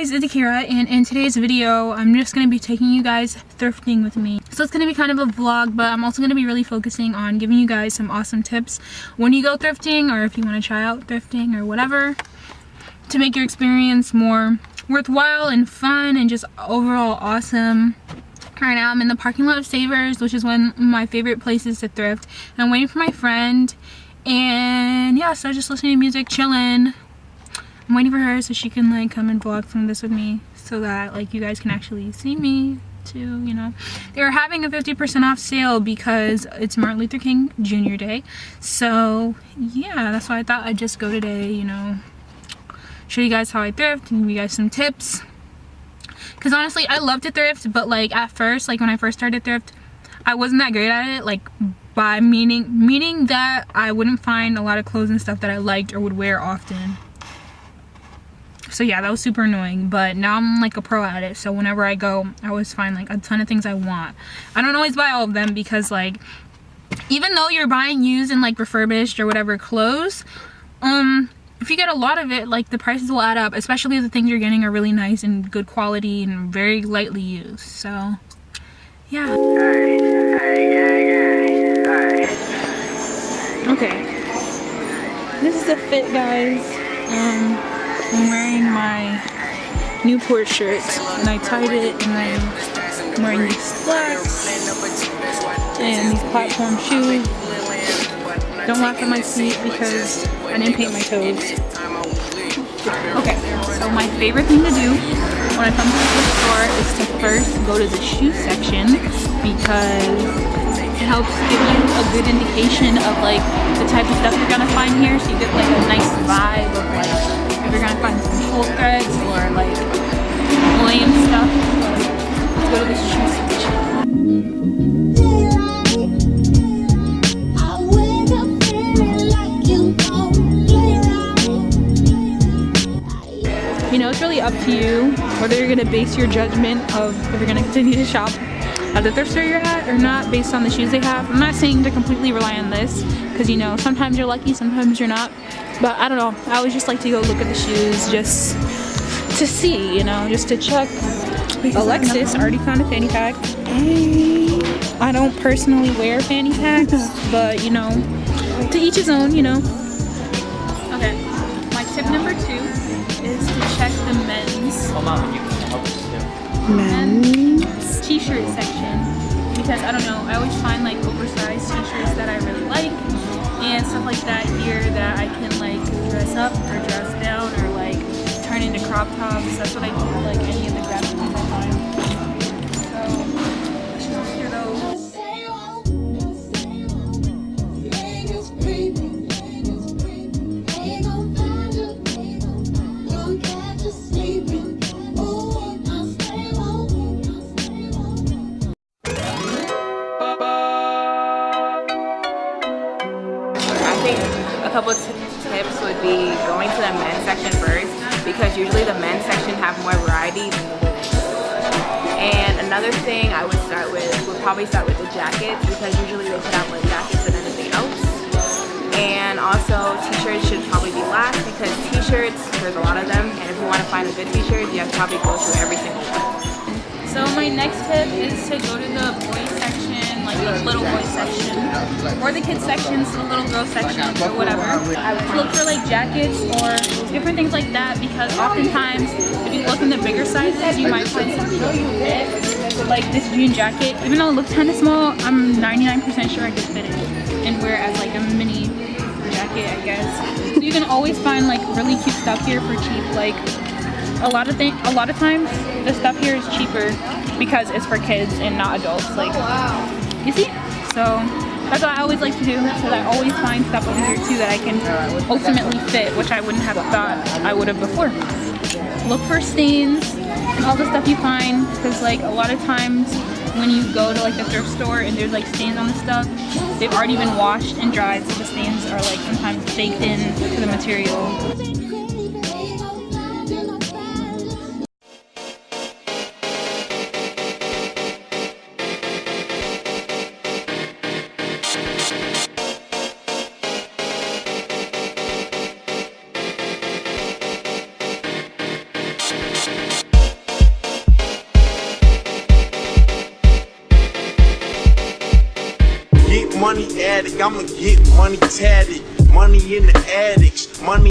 guys, it's Akira, and in today's video I'm just going to be taking you guys thrifting with me. So it's going to be kind of a vlog, but I'm also going to be really focusing on giving you guys some awesome tips when you go thrifting, or if you want to try out thrifting or whatever, to make your experience more worthwhile and fun and just overall awesome. Right now I'm in the parking lot of Savers, which is one of my favorite places to thrift, and I'm waiting for my friend, and yeah, so just listening to music, chilling. I'm waiting for her so she can like come and vlog some of this with me, so that like you guys can actually see me too, you know. They're having a 50% off sale because it's Martin Luther King Jr. Day, so yeah, that's why I thought I'd just go today, you know, show you guys how I thrift and give you guys some tips. Because honestly, I love to thrift, but like at first, like when I first started thrift, I wasn't that great at it, like by meaning that I wouldn't find a lot of clothes and stuff that I liked or would wear often. So yeah, that was super annoying, but now I'm like a pro at it, so whenever I go, I always find like a ton of things I want. I don't always buy all of them because like, even though you're buying used and like refurbished or whatever clothes, if you get a lot of it, like the prices will add up, especially if the things you're getting are really nice and good quality and very lightly used. So yeah. Okay, this is the fit, guys. I'm wearing my Newport shirt and I tied it, and I'm wearing these slacks and these platform shoes. Don't laugh at my feet because I didn't paint my toes. Okay, so my favorite thing to do when I come to the store is to first go to the shoe section, because it helps give you a good indication of like the type of stuff you're gonna find here, so you get like a nice vibe of like if you're gonna find some full threads or like lame stuff. Let's go to the shoe section. You know, it's really up to you whether you're gonna base your judgment of if you're gonna continue to shop at the thrift store you're at or not based on the shoes they have. I'm not saying to completely rely on this, because you know, sometimes you're lucky, sometimes you're not. But I don't know, I always just like to go look at the shoes just to see, you know, just to check. Alexis already found a fanny pack. I don't personally wear fanny packs, but you know, to each his own, you know. Okay, my tip number 2 is to check the men's t-shirt section, because I don't know, I always find like oversized t-shirts that I really like and stuff like that here that I can like dress up or dress down or like turn into crop tops. That's what I do with like any of the graphic things I find. So let's just go through those. A couple of tips would be going to the men's section first, because usually the men's section have more variety than the women's. And another thing I would probably start with the jackets, because usually they should have more jackets than anything else. And also t-shirts should probably be last, because t-shirts, there's a lot of them, and if you want to find a good t-shirt, you have to probably go through every single one. So my next tip is to go to the boys section, like the little boys section, or the kids sections, the little girl section, or whatever. I would look for like jackets or different things like that, because oftentimes if you look in the bigger sizes, you might find something that you fit. Like this jean jacket, even though it looks kind of small, I'm 99% sure I could fit it and wear it as like a mini jacket, I guess. So you can always find like really cute stuff here for cheap. Like a lot of times the stuff here is cheaper because it's for kids and not adults. Like, you see? So that's what I always like to do, because I always find stuff over here too that I can ultimately fit, which I wouldn't have thought I would have before. Look for stains and all the stuff you find, because like a lot of times when you go to like the thrift store and there's like stains on the stuff, they've already been washed and dried, so the stains are like sometimes baked into the material. money addict. I'ma get money tatted. Money in the attics. Money